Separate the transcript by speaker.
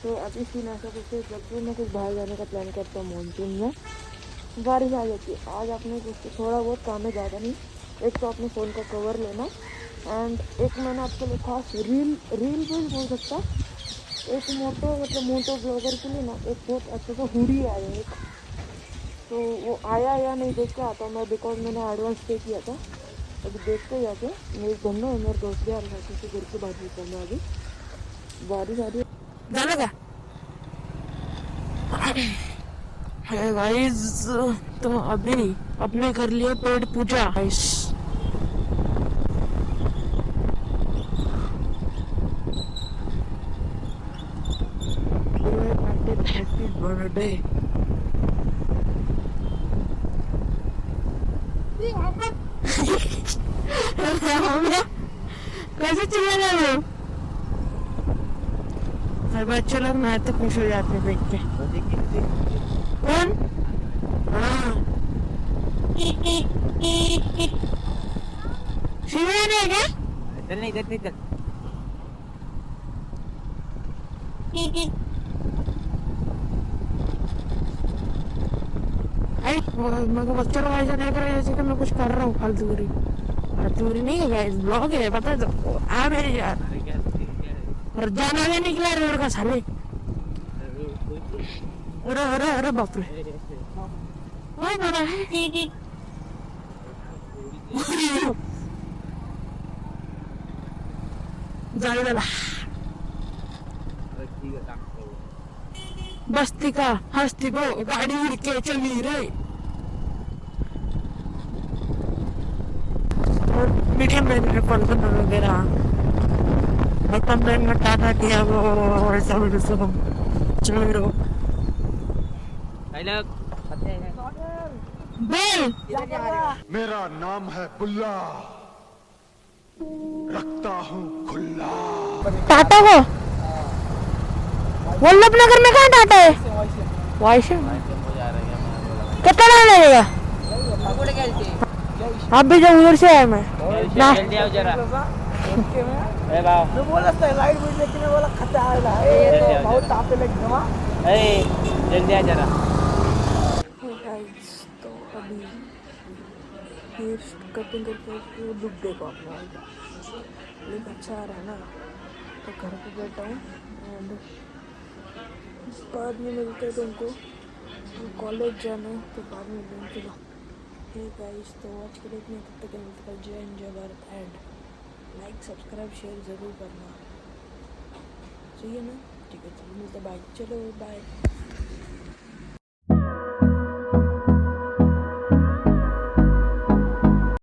Speaker 1: तो अभी सीन ऐसा कुछ है, जब भी मैं कुछ बाहर जाने का प्लान करता हूँ मानसून में बारिश आ जाती है। आज आपने कुछ थोड़ा बहुत काम है, ज़्यादा नहीं। एक तो अपने फ़ोन का कवर लेना, एंड एक मैंने आपके लिए खास रील रील भी बोल सकता, एक मोटो ब्लॉगर के लिए ना एक बहुत अच्छा सा हुडी आया है एक। तो वो आया या नहीं देख के आता हूँ मैं, बिकॉज मैंने एडवांस पे किया था। अभी देखते ही जाके, मेरे दोनों है, मेरे दोस्त भी आ रहे थे, घर के बाहर निकल रहा अभी बारिश आ रही है। जाना क्या है गाइस? तो अभी अपने कर लिए पेट पूजा गाइस। Happy birthday. कैसे चिल्ला रहे हो? हर बच्चे लोग मैं तो खुश हो जाते हैं देख के। कौन? हाँ शिवा ने क्या?
Speaker 2: चल नहीं, इधर नहीं चल।
Speaker 1: मेरे को बच्चों को ऐसा नहीं करा जैसे कि मैं कुछ कर रहा हूँ फालतूगिरी नहीं है गाइस, ब्लॉग है पता है तो आ मेरे यार। और जाना भी निकला रोड का साले। अरे अरे अरे बाप रे, वही बड़ा है। जाने बस्ती का हस्ती को गाड़ी उड़ के चली रे। और मीडियम में पलकन वगैरह बटन में टाटा किया वो ऐसा सब चलो बेल।
Speaker 3: मेरा नाम है बुल्ला, रखता हूँ खुल्ला।
Speaker 1: टाटा को वल्लभ नगर में कहाँ टाटा है? वाइस कितना टाइम लगेगा? आप भी जब उधर से आए मैं ना
Speaker 4: बोला लाइट बुझ, लेकिन बोला खतरा आ रहा है, बहुत तापे लग जमा।
Speaker 2: जल्दी आ जरा।
Speaker 1: तो अभी हेयर कटिंग करके वो लुक देखो अपना, लुक अच्छा आ रहा है ना। तो घर पे बैठा हूँ एंड बाद में मिलते हैं तुमको, कॉलेज जाना है तो बाद में मिलते हैं। हे गाइस, तो आज के लिए इतने, तब तक मिलते हैं। जय हिंद जय Bharat, and like subscribe share ज़रूर करना, चाहिए ना? ठीक है चलो मिलते, बाय, चलो बाय।